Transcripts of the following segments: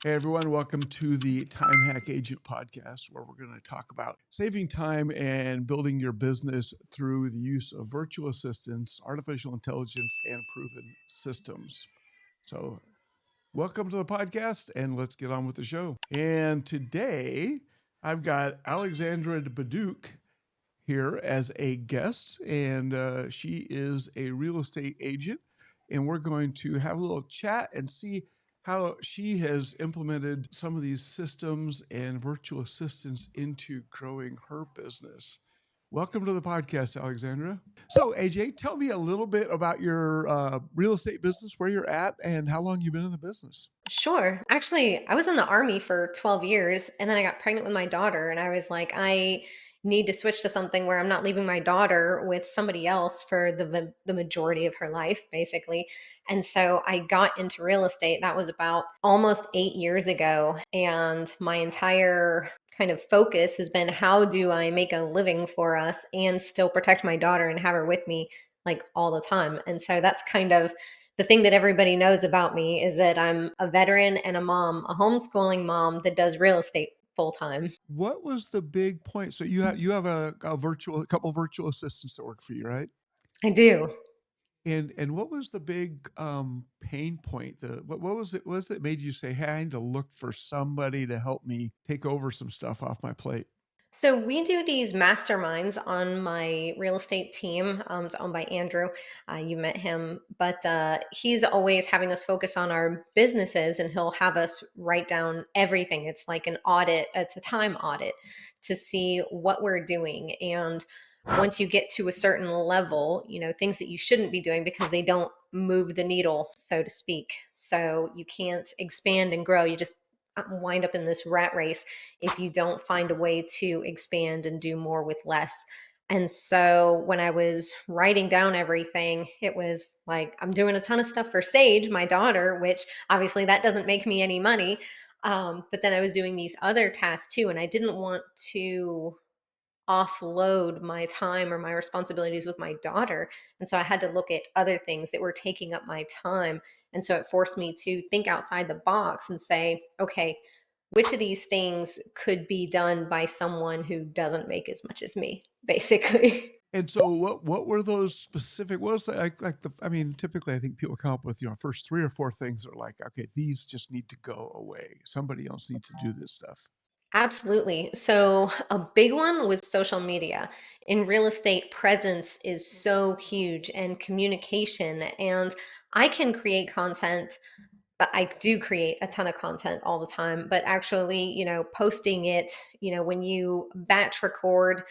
Hey everyone, welcome to the TimeHack Agent Podcast, where we're going to talk about saving time and building your business through the use of virtual assistants, artificial intelligence, and proven systems. So, welcome to the podcast, and let's get on with the show. And today, I've got Alexandra Baduc here as a guest, and she is a real estate agent. And we're going to have a little chat and see how she has implemented some of these systems and virtual assistants into growing her business. Welcome to the podcast, Alexandra. So, AJ, tell me a little bit about your real estate business, where you're at, and how long you've been in the business. Sure. Actually, I was in the army for 12 years and then I got pregnant with my daughter and I was like, I need to switch to something where I'm not leaving my daughter with somebody else for the majority of her life, basically. And so I got into real estate. That was about almost 8 years ago, and my entire kind of focus has been how do I make a living for us and still protect my daughter and have her with me like all the time. And so that's kind of the thing that everybody knows about me is that I'm a veteran and a mom, a homeschooling mom that does real estate full time. What was the big point? So you have a couple virtual assistants that work for you, right? I do. And what was the big pain point? What was it? What was it made you say, "Hey, I need to look for somebody to help me take over some stuff off my plate"? So we do these masterminds on my real estate team. It's owned by Andrew. You met him, but he's always having us focus on our businesses, and he'll have us write down everything. It's like an audit. It's a time audit to see what we're doing. And once you get to a certain level, things that you shouldn't be doing because they don't move the needle, so to speak. So you can't expand and grow. You just wind up in this rat race if you don't find a way to expand and do more with less. And so when I was writing down everything, it was like I'm doing a ton of stuff for Sage, my daughter, which obviously that doesn't make me any money. But then I was doing these other tasks too, and I didn't want to offload my time or my responsibilities with my daughter. And so I had to look at other things that were taking up my time. And so it forced me to think outside the box and say, okay, which of these things could be done by someone who doesn't make as much as me, basically? And so what were those specific? What was like the? I mean, typically I think people come up with first three or four things that are like, okay, these just need to go away. Somebody else needs to do this stuff. Absolutely. So, a big one was social media. In real estate, presence is so huge, and communication. And I can create content. I do create a ton of content all the time, but actually, posting it, when you batch record,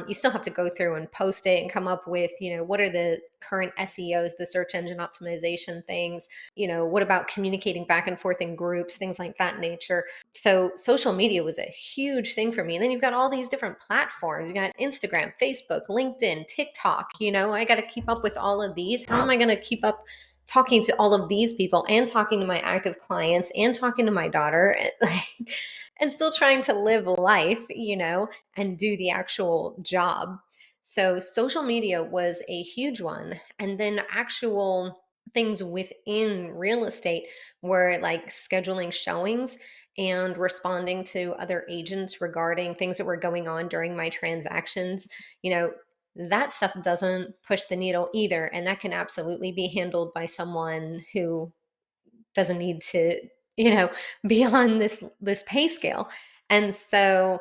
you still have to go through and post it and come up with, what are the current SEOs, the search engine optimization things, what about communicating back and forth in groups, things like that nature. So social media was a huge thing for me. And then you've got all these different platforms. You got Instagram, Facebook, LinkedIn, TikTok, I got to keep up with all of these. How am I going to keep up talking to all of these people and talking to my active clients and talking to my daughter and still trying to live life, and do the actual job. So social media was a huge one. And then actual things within real estate were like scheduling showings and responding to other agents regarding things that were going on during my transactions. You know, that stuff doesn't push the needle either. And that can absolutely be handled by someone who doesn't need to, you know, be on this pay scale. And so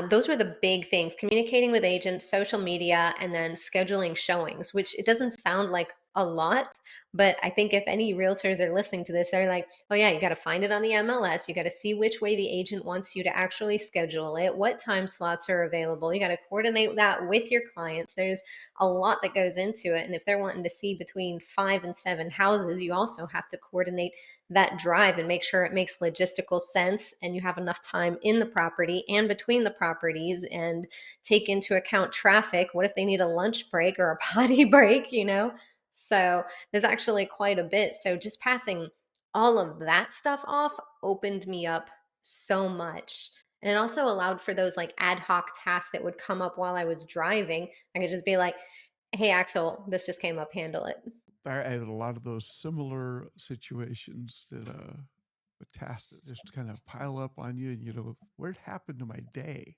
those were the big things: communicating with agents, social media, and then scheduling showings, which it doesn't sound like a lot. But I think if any realtors are listening to this, they're like, oh, yeah, you got to find it on the MLS. You got to see which way the agent wants you to actually schedule it, what time slots are available. You got to coordinate that with your clients. There's a lot that goes into it. And if they're wanting to see between 5 and 7 houses, you also have to coordinate that drive and make sure it makes logistical sense and you have enough time in the property and between the properties, and take into account traffic. What if they need a lunch break or a potty break, So there's actually quite a bit. So just passing all of that stuff off opened me up so much. And it also allowed for those like ad hoc tasks that would come up while I was driving. I could just be like, hey, Axel, this just came up, handle it. I had a lot of those similar situations that with tasks that just kind of pile up on you, and you know, where'd happened to my day?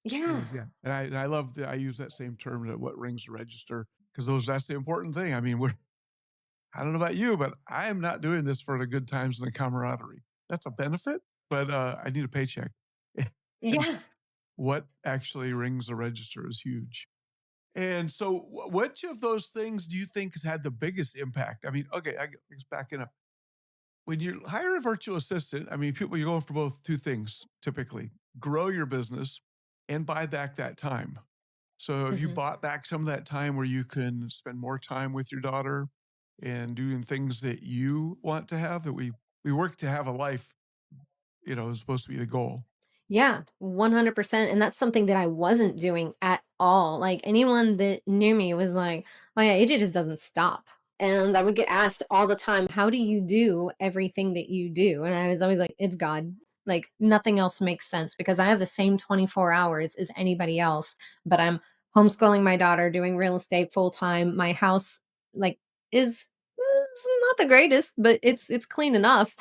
Yeah. Anyways, yeah, and I love that I use that same term, that what rings the register, because that's the important thing. I mean, we're I don't know about you, but I am not doing this for the good times and the camaraderie. That's a benefit, but I need a paycheck. And Yeah. what actually rings the register is huge. And so, which of those things do you think has had the biggest impact? I mean, okay, let's back it up. When you hire a virtual assistant, I mean, people, you're going for both two things typically: grow your business and buy back that time. So have you Mhm. bought back some of that time where you can spend more time with your daughter and doing things that you want to have? That we work to have a life, you know, is supposed to be the goal. Yeah, 100%. And that's something that I wasn't doing at all. Like anyone that knew me was like, oh yeah, AJ just doesn't stop. And I would get asked all the time, how do you do everything that you do? And I was always like, it's God. Like nothing else makes sense because I have the same 24 hours as anybody else, but I'm homeschooling my daughter, doing real estate full time. My house like is not the greatest, but it's clean enough.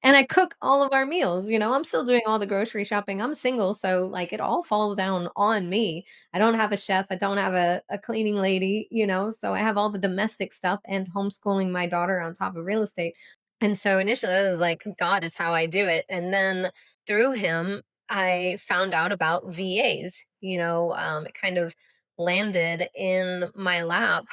And I cook all of our meals, you know, I'm still doing all the grocery shopping. I'm single, so, like, it all falls down on me. I don't have a chef, I don't have a cleaning lady, you know, so I have all the domestic stuff and homeschooling my daughter on top of real estate. And so initially I was like, God is how I do it. And then through him, I found out about VAs. It kind of landed in my lap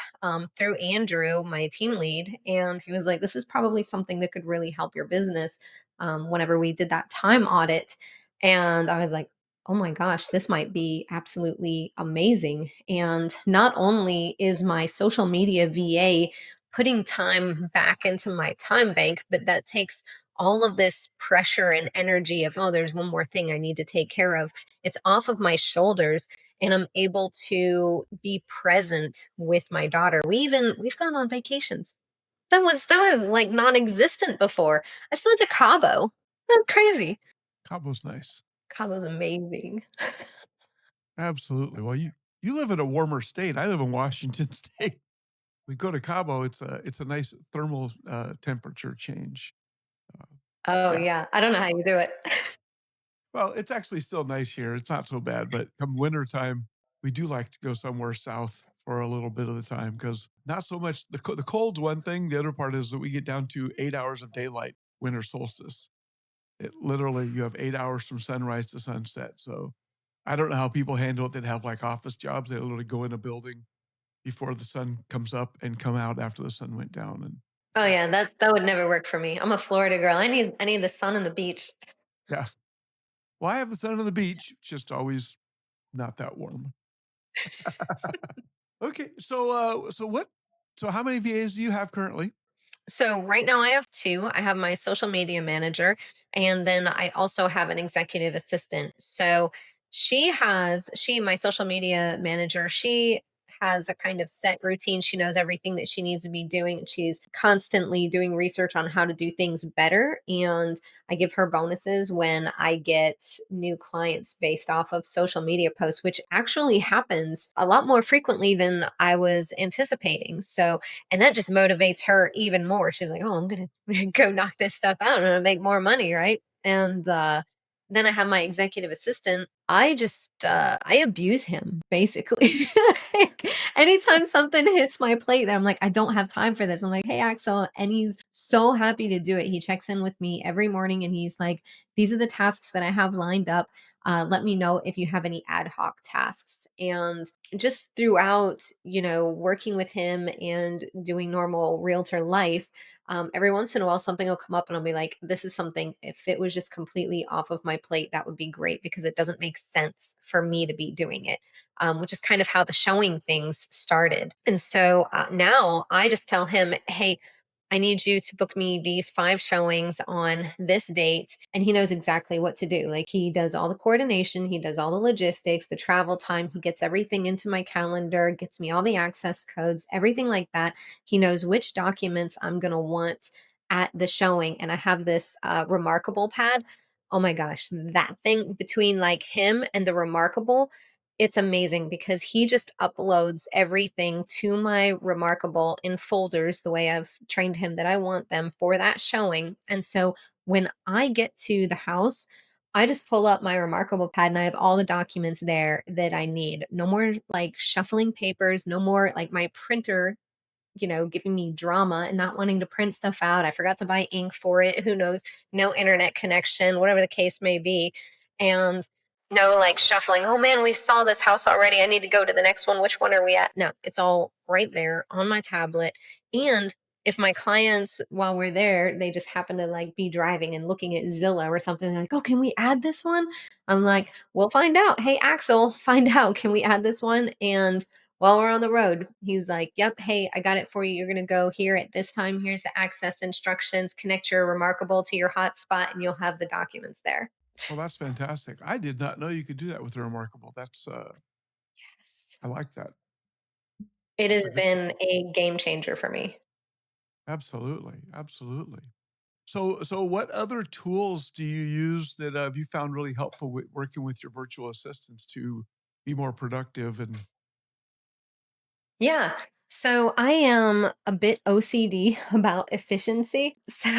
through Andrew, my team lead. And he was like, this is probably something that could really help your business whenever we did that time audit. And I was like, oh my gosh, this might be absolutely amazing. And not only is my social media VA putting time back into my time bank, but that takes all of this pressure and energy of, oh, there's one more thing I need to take care of. It's off of my shoulders and I'm able to be present with my daughter. We've gone on vacations. That was like non-existent before. I just went to Cabo. That's crazy. Cabo's nice. Cabo's amazing. Absolutely. Well, you live in a warmer state. I live in Washington State. We go to Cabo. It's a nice thermal temperature change. Uh, Oh yeah. yeah. I don't know how you do it. Well, it's actually still nice here. It's not so bad, but come wintertime, we do like to go somewhere south for a little bit of the time because not so much the cold's one thing. The other part is that we get down to 8 hours of daylight winter solstice. It literally, you have 8 hours from sunrise to sunset. So I don't know how people handle it that have like office jobs. They literally go in a building before the sun comes up and come out after the sun went down. And Oh yeah, that would never work for me. I'm a Florida girl. I need the sun and the beach. yeah, well, I have the sun on the beach, just always not that warm. Okay, so how many VAs do you have currently? So right now I have two. I have my social media manager, and then I also have an executive assistant. So my social media manager, she has a kind of set routine. She knows everything that she needs to be doing. She's constantly doing research on how to do things better. And I give her bonuses when I get new clients based off of social media posts, which actually happens a lot more frequently than I was anticipating. So and that just motivates her even more. She's like, "Oh, I'm gonna go knock this stuff out. I'm gonna make more money, right?" And then I have my executive assistant. I abuse him basically. Like, anytime something hits my plate that I'm like, I don't have time for this. I'm like, hey Axel, and he's so happy to do it. He checks in with me every morning and he's like, these are the tasks that I have lined up. Let me know if you have any ad hoc tasks. And just throughout, working with him and doing normal realtor life, every once in a while something will come up and I'll be like, this is something, if it was just completely off of my plate, that would be great because it doesn't make sense for me to be doing it. Which is kind of how the showing things started. And so now I just tell him, hey, I need you to book me these 5 showings on this date. And he knows exactly what to do. Like he does all the coordination, he does all the logistics, the travel time, he gets everything into my calendar, gets me all the access codes, everything like that. He knows which documents I'm going to want at the showing. And I have this remarkable pad. Oh my gosh, that thing between like him and the remarkable. It's amazing because he just uploads everything to my Remarkable in folders the way I've trained him that I want them for that showing. And so when I get to the house, I just pull up my Remarkable pad and I have all the documents there that I need. No more like shuffling papers, no more like my printer, giving me drama and not wanting to print stuff out. I forgot to buy ink for it. Who knows? No internet connection, whatever the case may be. And no like shuffling. Oh man, we saw this house already. I need to go to the next one. Which one are we at? No, it's all right there on my tablet. And if my clients, while we're there, they just happen to like be driving and looking at Zillow or something, they're like, oh, can we add this one? I'm like, we'll find out. Hey, Axel, find out. Can we add this one? And while we're on the road, he's like, yep, hey, I got it for you. You're going to go here at this time. Here's the access instructions. Connect your Remarkable to your hotspot, and you'll have the documents there. Oh, that's fantastic. I did not know you could do that with Remarkable. Yes. I like that. It That's has a good been tool. a game changer for me. Absolutely. Absolutely. So what other tools do you use that have you found really helpful with working with your virtual assistants to be more productive and Yeah. So I am a bit OCD about efficiency. So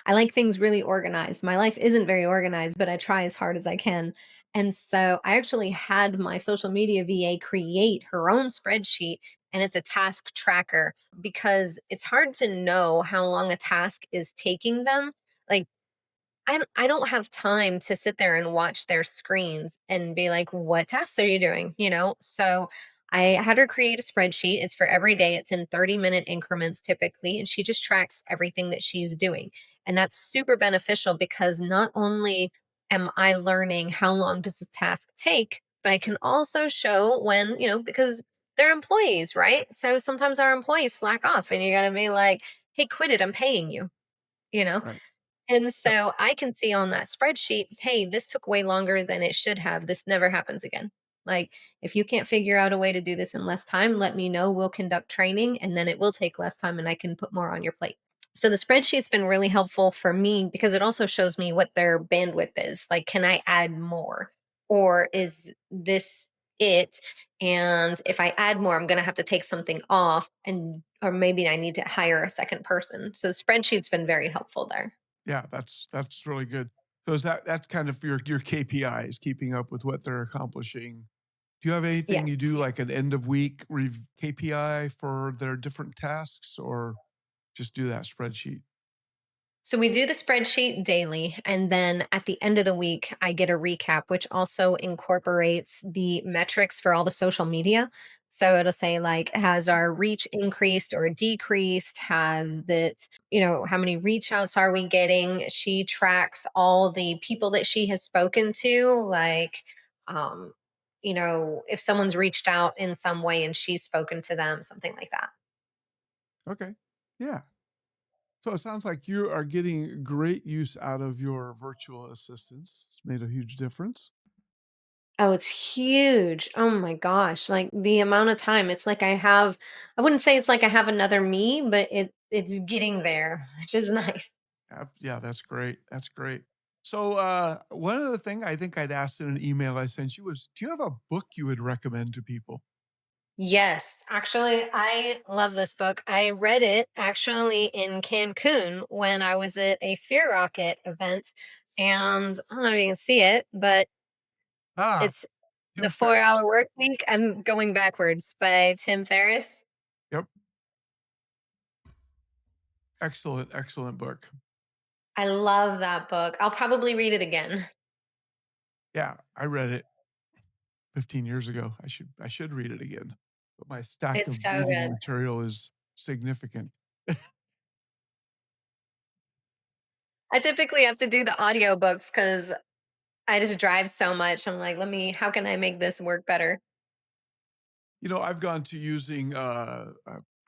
I like things really organized. My life isn't very organized, but I try as hard as I can. And so I actually had my social media VA create her own spreadsheet, and it's a task tracker because it's hard to know how long a task is taking them. Like I don't have time to sit there and watch their screens and be like, "What tasks are you doing?" So I had her create a spreadsheet. It's for every day. It's in 30-minute increments typically, and she just tracks everything that she's doing. And that's super beneficial because not only am I learning how long does this task take, but I can also show when, because they're employees, right? So sometimes our employees slack off and you got to be like, "Hey, quit it. I'm paying you." You know? right? And Yep. so I can see on that spreadsheet, hey, this took way longer than it should have. This never happens again. Like, if you can't figure out a way to do this in less time, let me know. We'll conduct training and then it will take less time and I can put more on your plate. So the spreadsheet's been really helpful for me because it also shows me what their bandwidth is. Like, can I add more? Or is this it? And if I add more, I'm going to have to take something off or maybe I need to hire a second person. So spreadsheet's been very helpful there. Yeah, that's really good. So is that's kind of your KPIs, keeping up with what they're accomplishing. Do you have Yeah. anything you do like an end of week KPI for their different tasks or just do that spreadsheet? So we do the spreadsheet daily, and then at the end of the week, I get a recap, which also incorporates the metrics for all the social media. So it'll say, like, has our reach increased or decreased? Has that, how many reach outs are we getting? She tracks all the people that she has spoken to, like, um, if someone's reached out in some way and she's spoken to them, something like that. Okay. Yeah. So it sounds like you are getting great use out of your virtual assistants. It's made a huge difference. Oh, it's huge. Oh my gosh. Like the amount of time. It's like I wouldn't say it's like I have another me, but it's getting there, which is nice. Yeah, that's great. That's great. So one other thing I think I'd asked in an email I sent you was, do you have a book you would recommend to people? Yes, actually, I love this book. I read it actually in Cancun when I was at a Sphere Rocket event. And I don't know if you can see it, but Ah, it's The Tim 4 Hour Ferriss. Work Week. I'm going backwards by Tim Ferriss. Yep. Excellent, excellent book. I love that book. I'll probably read it again. Yeah, I read it 15 years ago. I should read it again. But my stack It's of so reading good. material is significant. I typically have to do the audiobooks because I just drive so much. I'm like, how can I make this work better? I've gone to using I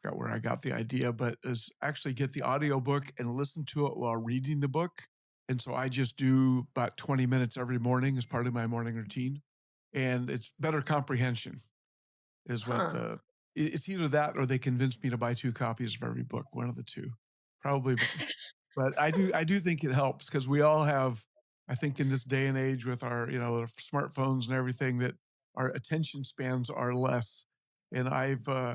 forgot where I got the idea, but is actually get the audiobook and listen to it while reading the book. And so I just do about 20 minutes every morning as part of my morning routine. And it's better comprehension is what Huh. it's either that or they convinced me to buy 2 copies of every book, one of the 2. Probably both. But I do think it helps because we all have, I think in this day and age with our, our smartphones and everything that our attention spans are less. And I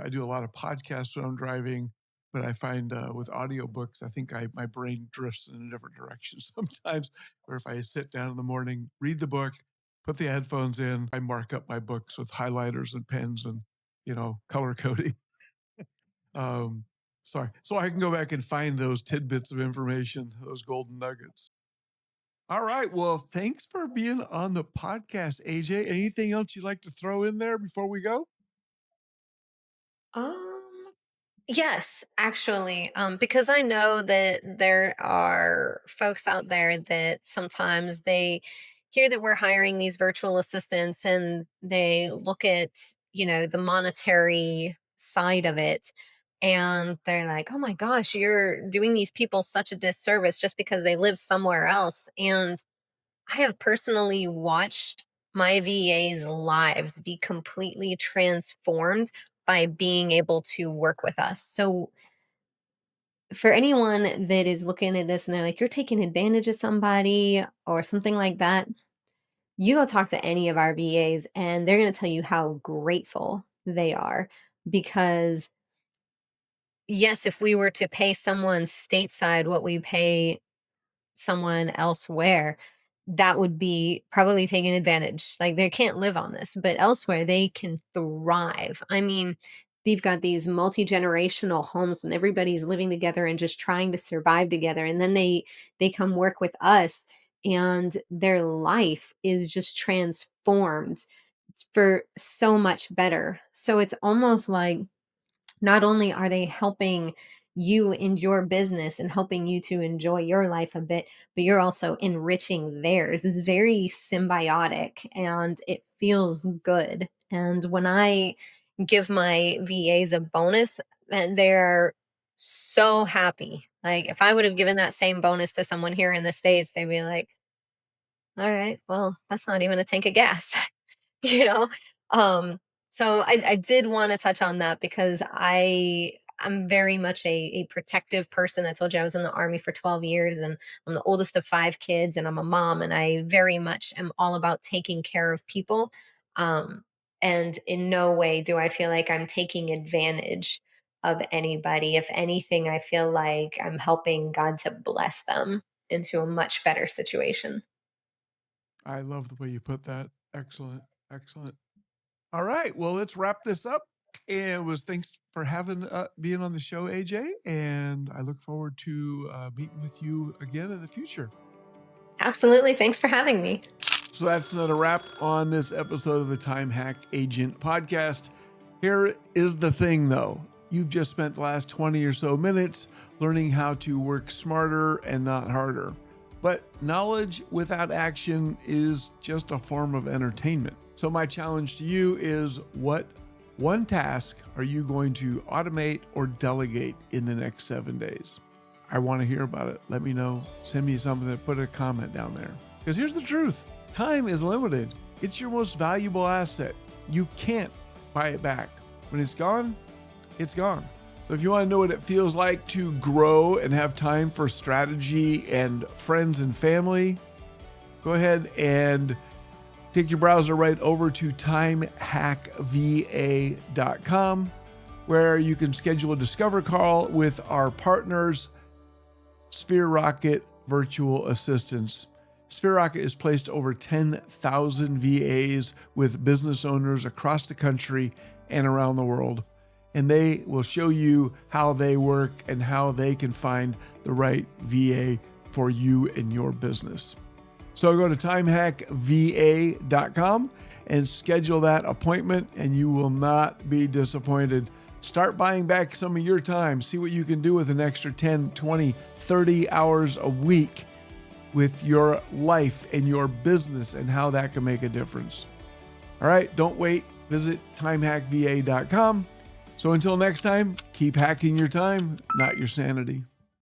do a lot of podcasts when I'm driving, but I find with audiobooks, I think my brain drifts in a different direction sometimes. Or if I sit down in the morning, read the book, put the headphones in, I mark up my books with highlighters and pens and, color coding. Um, Sorry. So I can go back and find those tidbits of information, those golden nuggets. All right. Well, thanks for being on the podcast, AJ. Anything else you'd like to throw in there before we go? Um, yes, actually, because I know that there are folks out there that sometimes they hear that we're hiring these virtual assistants and they look at, the monetary side of it and they're like, "Oh my gosh, you're doing these people such a disservice just because they live somewhere else." And I have personally watched my VA's lives be completely transformed by being able to work with us. So, for anyone that is looking at this and they're like, you're taking advantage of somebody or something like that, you go talk to any of our VAs and they're going to tell you how grateful they are. Because, yes, if we were to pay someone stateside what we pay someone elsewhere, that would be probably taking advantage. Like they can't live on this, but elsewhere they can thrive. I mean, they've got these multi-generational homes and everybody's living together and just trying to survive together. And then they come work with us and their life is just transformed for so much better. So it's almost like not only are they helping you in your business and helping you to enjoy your life a bit, but you're also enriching theirs. It's very symbiotic and it feels good. And when I give my VAs a bonus, and they're so happy. Like if I would have given that same bonus to someone here in the States, they'd be like, all right, well, that's not even a tank of gas. you know um so I did want to touch on that because I'm very much a protective person. I told you I was in the army for 12 years and I'm the oldest of 5 kids and I'm a mom and I very much am all about taking care of people. um and in no way do I feel like I'm taking advantage of anybody. If anything, I feel like I'm helping God to bless them into a much better situation. I love the way you put that. Excellent. Excellent. All right. Well, let's wrap this up. And it was thanks for having being on the show, AJ. And I look forward to meeting with you again in the future. Absolutely, thanks for having me. So that's another wrap on this episode of the TimeHack Agent Podcast. Here is the thing, though. You've just spent the last 20 or so minutes learning how to work smarter and not harder. But knowledge without action is just a form of entertainment. So my challenge to you is, what one task are you going to automate or delegate in the next 7 days? I want to hear about it. Let me know. Send me something. Put a comment down there. Because here's the truth. Time is limited. It's your most valuable asset. You can't buy it back. When it's gone, it's gone. So if you want to know what it feels like to grow and have time for strategy and friends and family, go ahead and take your browser right over to timehackva.com, where you can schedule a discover call with our partners, Sphere Rocket Virtual Assistants. Sphere Rocket has placed over 10,000 VAs with business owners across the country and around the world. And they will show you how they work and how they can find the right VA for you and your business. So go to timehackva.com and schedule that appointment, and you will not be disappointed. Start buying back some of your time. See what you can do with an extra 10, 20, 30 hours a week with your life and your business and how that can make a difference. All right, don't wait. Visit timehackva.com. So until next time, keep hacking your time, not your sanity.